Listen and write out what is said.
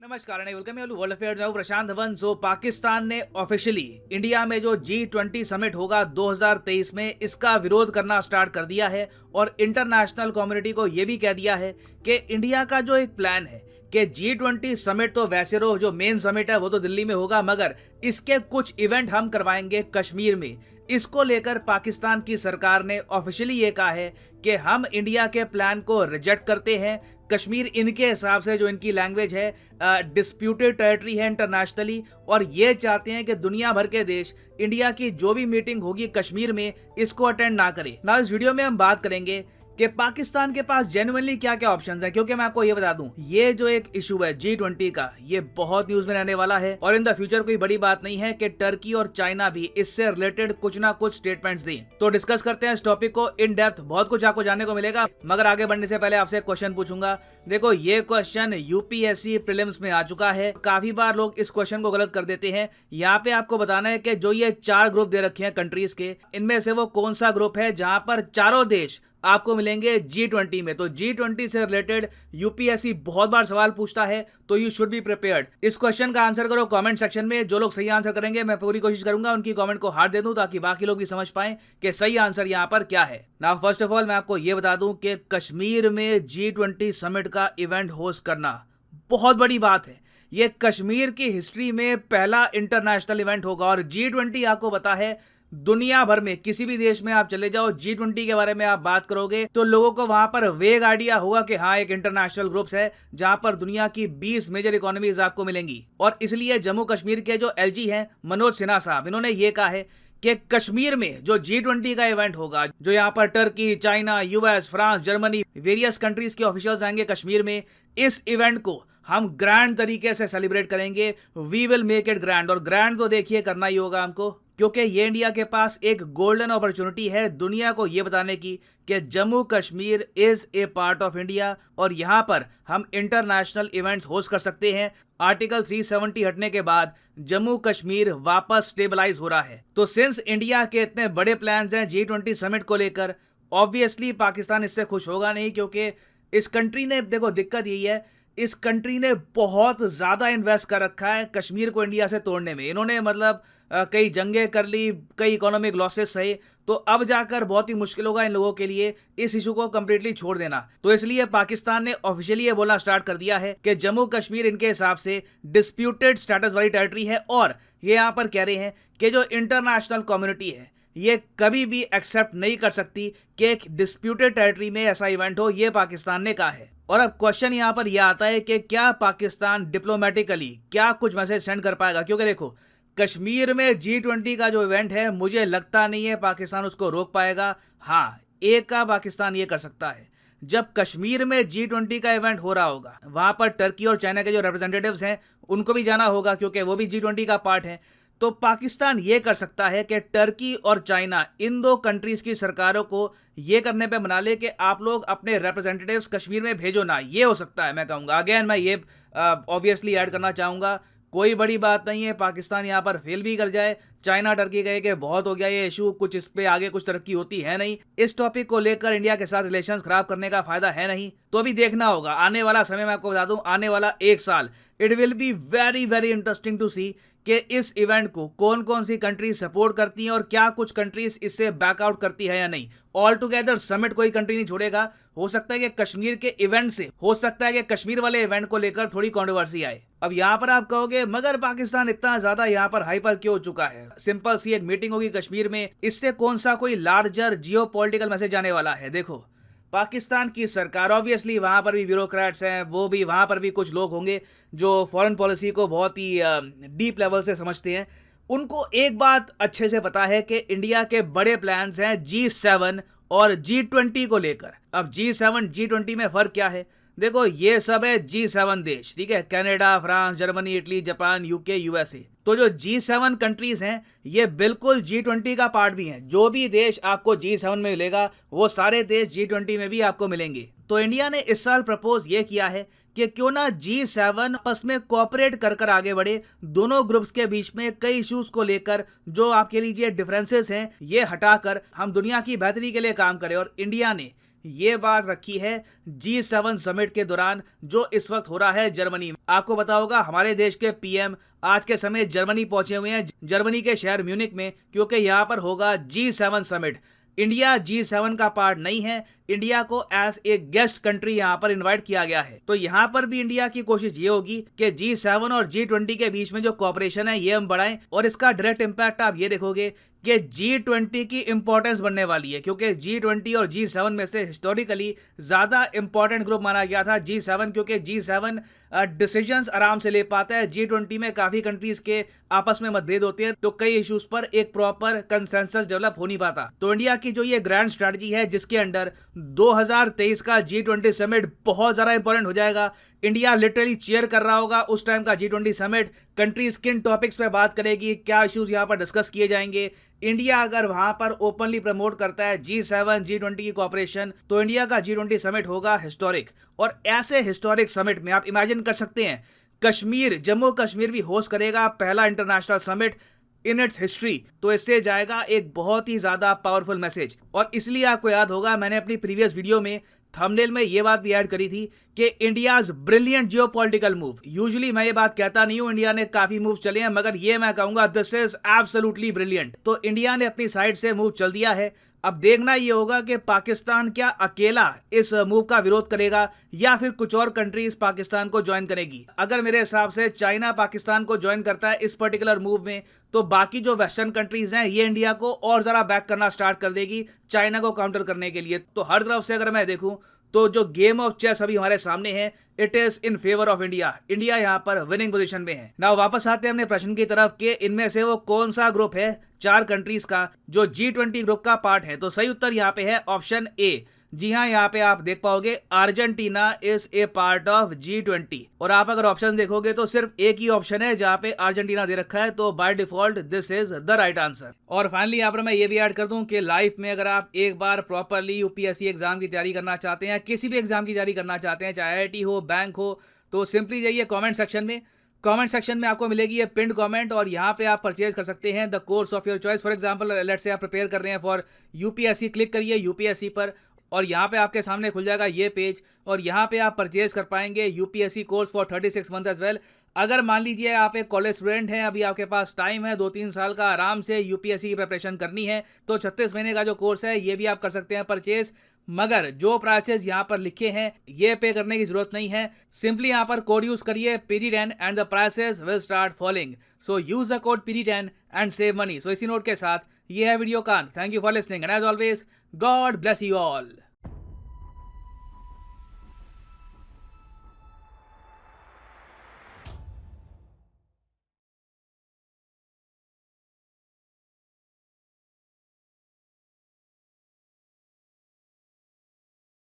नमस्कार welcome you world affairs में हूं प्रशांत धवन। जो पाकिस्तान ने ऑफिशियली इंडिया में जो G20 समिट होगा 2023 में इसका विरोध करना स्टार्ट कर दिया है और इंटरनेशनल कम्युनिटी को यह भी कह दिया है कि इंडिया का जो एक प्लान है कि G20 समिट तो वैसे जो मेन समिट है वो तो दिल्ली में होगा, मगर इसके कुछ इवेंट हम करवाएंगे कश्मीर में। इसको लेकर पाकिस्तान की सरकार ने ऑफिशियली ये कहा है कि हम इंडिया के प्लान को रिजेक्ट करते हैं। कश्मीर इनके हिसाब से जो इनकी लैंग्वेज है डिस्प्यूटेड टेरिटरी है इंटरनेशनली, और ये चाहते हैं कि दुनिया भर के देश इंडिया की जो भी मीटिंग होगी कश्मीर में इसको अटेंड ना करें। ना इस वीडियो में हम बात करेंगे कि पाकिस्तान के पास जेन्युइनली क्या क्या ऑप्शंस हैं, क्योंकि मैं आपको ये बता दूं ये जो एक इशू है G20 का ये बहुत न्यूज में रहने वाला है और इन द फ्यूचर कोई बड़ी बात नहीं है कि टर्की और चाइना भी इससे रिलेटेड कुछ ना कुछ स्टेटमेंट्स दें। तो डिस्कस करते हैं इस टॉपिक को इन डेप्थ, बहुत कुछ आपको जानने को मिलेगा। मगर आगे बढ़ने से पहले आपसे एक क्वेश्चन पूछूंगा। देखो ये क्वेश्चन यूपीएससी प्रीलिम्स में आ चुका है, काफी बार लोग इस क्वेश्चन को गलत कर देते हैं। यहाँ पे आपको बताना है कि जो ये 4 ग्रुप दे रखे हैं कंट्रीज के, इनमें से वो कौन सा ग्रुप है जहां पर चारों देश आपको मिलेंगे G20 में। तो G20 से रिलेटेड यूपीएससी बहुत बार सवाल पूछता है, तो यू शुड बी प्रिपेयर्ड। इस क्वेश्चन का आंसर करो कमेंट सेक्शन में। जो लोग सही आंसर करेंगे मैं पूरी कोशिश करूंगा उनकी कमेंट को हार्ट दे दूं ताकि बाकी लोग भी समझ पाएं कि सही आंसर यहां पर क्या है। नाउ फर्स्ट ऑफ ऑल मैं आपको यह बता दूं कि कश्मीर में G20 समिट का इवेंट होस्ट करना बहुत बड़ी बात है। यह कश्मीर की हिस्ट्री में पहला इंटरनेशनल इवेंट होगा और G20 आपको पता है दुनिया भर में किसी भी देश में आप चले जाओ G20 के बारे में आप बात करोगे तो लोगों को वहां पर वेग आइडिया होगा कि हाँ एक इंटरनेशनल ग्रुप्स है जहां पर दुनिया की 20 मेजर इकोनॉमीज आपको मिलेंगी। और इसलिए जम्मू कश्मीर के जो एलजी हैं मनोज सिन्हा साहब, इन्होंने ये कहा है कि कश्मीर में जो G20 का इवेंट होगा, जो यहाँ पर Turkey, China, US, France, Germany, various countries के ऑफिशियल्स आएंगे कश्मीर में, इस इवेंट को हम ग्रैंड तरीके से सेलिब्रेट करेंगे। We will make it grand. और ग्रैंड तो देखिए करना ही होगा हमको, क्योंकि ये इंडिया के पास एक गोल्डन अपॉर्चुनिटी है दुनिया को ये बताने की कि Jammu Kashmir is a part of India और यहाँ पर हम इंटरनेशनल इवेंट्स होस्ट कर सकते हैं। आर्टिकल 370 हटने के बाद जम्मू कश्मीर वापस स्टेबलाइज हो रहा है। तो सिंस इंडिया के इतने बड़े प्लान्स हैं G20 समिट को लेकर, ऑब्वियसली पाकिस्तान इससे खुश होगा नहीं, क्योंकि इस कंट्री ने, देखो दिक्कत यही है, इस कंट्री ने बहुत ज्यादा इन्वेस्ट कर रखा है कश्मीर को इंडिया से तोड़ने में। इन्होंने मतलब कई जंगें कर ली, कई इकोनॉमिक लॉसेस सहे, तो अब जाकर बहुत ही मुश्किल होगा इन लोगों के लिए इस इशू को कंप्लीटली छोड़ देना। तो इसलिए पाकिस्तान ने ऑफिशियली ये बोलना स्टार्ट कर दिया है कि जम्मू कश्मीर इनके हिसाब से डिस्प्यूटेड स्टेटस वाली टेरिटरी है और ये यहाँ पर कह रहे हैं कि जो इंटरनेशनल कम्युनिटी है ये कभी भी एक्सेप्ट नहीं कर सकती कि एक डिस्प्यूटेड टेरिटरी में ऐसा इवेंट हो, ये पाकिस्तान ने कहा है। और अब क्वेश्चन यहां पर यह आता है कि क्या पाकिस्तान डिप्लोमेटिकली क्या कुछ मैसेज सेंड कर पाएगा, क्योंकि देखो कश्मीर में G20 का जो इवेंट है मुझे लगता नहीं है पाकिस्तान उसको रोक पाएगा। हाँ, एक का पाकिस्तान ये कर सकता है, जब कश्मीर में G20 का इवेंट हो रहा होगा वहां पर टर्की और चाइना के जो रिप्रेजेंटेटिव्स हैं उनको भी जाना होगा क्योंकि वो भी G20 का पार्ट है। तो पाकिस्तान ये कर सकता है कि टर्की और चाइना इन दो कंट्रीज की सरकारों को ये करने पे मना ले कि आप लोग अपने रिप्रेजेंटेटिव्स कश्मीर में भेजो ना। ये हो सकता है, मैं कहूँगा। अगेन मैं ये ऑब्वियसली ऐड करना चाहूँगा, कोई बड़ी बात नहीं है पाकिस्तान यहाँ पर फेल भी कर जाए, चाइना टर्की कहे कि बहुत हो गया ये इशू, कुछ इस पे आगे कुछ तरक्की होती है नहीं, इस टॉपिक को लेकर इंडिया के साथ रिलेशंस खराब करने का फायदा है नहीं। तो अभी देखना होगा आने वाला समय, मैं आपको बता दूं आने वाला 1 साल it will be very very interesting to see कि इस इवेंट को कौन कौन सी कंट्रीज सपोर्ट करती हैं और क्या कुछ कंट्रीज इससे बैकआउट करती है या नहीं। ऑल टुगेदर समिट कोई कंट्री नहीं छोड़ेगा। हो सकता है कि कश्मीर के इवेंट से, हो सकता है कि कश्मीर वाले इवेंट को लेकर थोड़ी कंट्रोवर्सी आए। अब यहाँ पर आप कहोगे मगर पाकिस्तान इतना ज्यादा यहाँ पर हाइपर क्यों हो चुका है, सिंपल सी एक मीटिंग होगी कश्मीर में, इससे कौन सा कोई लार्जर जियोपॉलिटिकल मैसेज आने वाला है। देखो पाकिस्तान की सरकार, ऑब्वियसली वहां पर भी ब्यूरोक्रेट्स हैं, वो भी वहां पर भी कुछ लोग होंगे जो फॉरेन पॉलिसी को बहुत ही डीप लेवल से समझते हैं। उनको एक बात अच्छे से पता है कि इंडिया के बड़े प्लान्स हैं G7 और G20 को लेकर। अब G7 G20 में फर्क क्या है, देखो ये सब है G7 देश, ठीक है, Canada, France, Germany, Italy, Japan, UK, USA. तो जो G7 कंट्रीज हैं ये बिल्कुल G20 का पार्ट भी हैं। जो भी देश आपको G7 में मिलेगा वो सारे देश G20 में भी आपको मिलेंगे। तो इंडिया ने इस साल प्रपोज ये किया है कि क्यों ना G7 आपस में कोऑपरेट कर आगे बढ़े, दोनों ग्रुप्स के बीच में कई इश्यूज को लेकर जो आपके लीजिए डिफरेंसेस हैं ये हटाकर हम दुनिया की बेहतरी के लिए काम करें। और इंडिया ने ये बात रखी है G7 समिट के दौरान जो इस वक्त हो रहा है जर्मनी में। आपको पता होगा हमारे देश के पीएम आज के समय जर्मनी पहुंचे हुए हैं, जर्मनी के शहर म्यूनिक में, क्योंकि यहाँ पर होगा G7 समिट। इंडिया G7 का पार्ट नहीं है, इंडिया को एज ए गेस्ट कंट्री यहाँ पर इनवाइट किया गया है। तो यहाँ पर भी इंडिया की कोशिश ये होगी कि G7 और G20 के बीच में जो कॉपरेशन है ये हम बढ़ाएं, और इसका डायरेक्ट इम्पैक्ट आप ये देखोगे कि G20 की इंपॉर्टेंस बढ़ने वाली है, क्योंकि G20 और G7 में से हिस्टोरिकली ज्यादा इंपॉर्टेंट ग्रुप माना गया था G7, क्योंकि G7 डिसीजंस आराम से ले पाता है। G20 में काफी कंट्रीज के आपस में मतभेद होते हैं, तो कई इश्यूज पर एक प्रॉपर कंसेंसस डेवलप हो नहीं पाता। तो इंडिया की जो ये ग्रैंड स्ट्रेटजी है जिसके अंडर 2023 का G20 समिट बहुत ज्यादा इंपॉर्टेंट हो जाएगा, इंडिया लिटरली चेयर कर रहा होगा उस टाइम का G20 समिट। कंट्रीज किन टॉपिक्स पे बात करेगी, क्या इश्यूज यहाँ पर डिस्कस किए जाएंगे। इंडिया अगर वहां पर ओपनली प्रमोट करता है G7 G20 की कॉपरेशन, तो इंडिया का G20 समिट होगा हिस्टोरिक। और ऐसे हिस्टोरिक समिट में आप इमेजिन कर सकते हैं कश्मीर, जम्मू कश्मीर भी होस्ट करेगा पहला international summit in its history. तो इससे जाएगा एक बहुत ही ज्यादा पावरफुल मैसेज। और इसलिए आपको याद होगा मैंने अपनी प्रीवियस वीडियो में थंबनेल में ये बात भी ऐड करी थी कि India's brilliant geopolitical move. Usually मैं ये बात कहता नहीं हूं, इंडिया ने काफी मूव चले हैं, मगर ये मैं कहूंगा दिस इज एब्सोल्युटली ब्रिलियंट। तो इंडिया ने अपनी साइड से मूव चल दिया है। अब देखना ये होगा कि पाकिस्तान क्या अकेला इस मूव का विरोध करेगा या फिर कुछ और कंट्रीज पाकिस्तान को ज्वाइन करेगी। अगर मेरे हिसाब से चाइना पाकिस्तान को ज्वाइन करता है इस पर्टिकुलर मूव में, तो बाकी जो वेस्टर्न कंट्रीज हैं ये इंडिया को और जरा बैक करना स्टार्ट कर देगी चाइना को काउंटर करने के लिए। तो हर तरफ से अगर मैं देखूं तो जो गेम ऑफ चेस अभी हमारे सामने है, it is in favour of India. India यहाँ पर विनिंग पोजीशन में है। नाउ वापस आते हैं अपने प्रश्न की तरफ कि इनमें से वो कौन सा ग्रुप है 4 कंट्रीज का जो G20 ग्रुप का पार्ट है। तो सही उत्तर यहाँ पे है ऑप्शन ए। जी हाँ, यहाँ पे आप देख पाओगे Argentina is a part of G20। और आप अगर ऑप्शन देखोगे तो सिर्फ एक ही ऑप्शन है जहाँ पे अर्जेंटीना दे रखा है, तो by default this is the right answer. और फाइनली यहाँ पर मैं ये भी ऐड कर दूं कि लाइफ में अगर आप एक बार प्रॉपरली यूपीएससी एग्जाम की तैयारी करना चाहते हैं, किसी भी एग्जाम की तैयारी करना चाहते हैं, चाहे IIT हो, बैंक हो, तो सिंपली जाइए कॉमेंट सेक्शन में आपको मिलेगी ये पिंड कमेंट, और यहाँ पे आप परचेज कर सकते हैं the course of your choice. For example let's say आप प्रिपेयर कर रहे हैं फॉर यूपीएससी, क्लिक करिए यूपीएससी पर और यहाँ पे आपके सामने खुल जाएगा ये पेज, और यहाँ पे आप परचेज कर पाएंगे UPSC course for 36 month as well. अगर मान लीजिए आप एक कॉलेज स्टूडेंट हैं, अभी आपके पास टाइम है 2-3 साल का आराम से यूपीएससी की प्रिपरेशन करनी है, तो 36 महीने का जो कोर्स है ये भी आप कर सकते हैं परचेज। मगर जो प्राइसेस यहाँ पर लिखे हैं ये पे करने की जरूरत नहीं है। सिंपली यहाँ पर कोड यूज करिए PD10 and the prices will start falling. So use the code PD10 and save money. So इसी नोट के साथ ये है वीडियो का। Thank you for listening and as always God bless you all.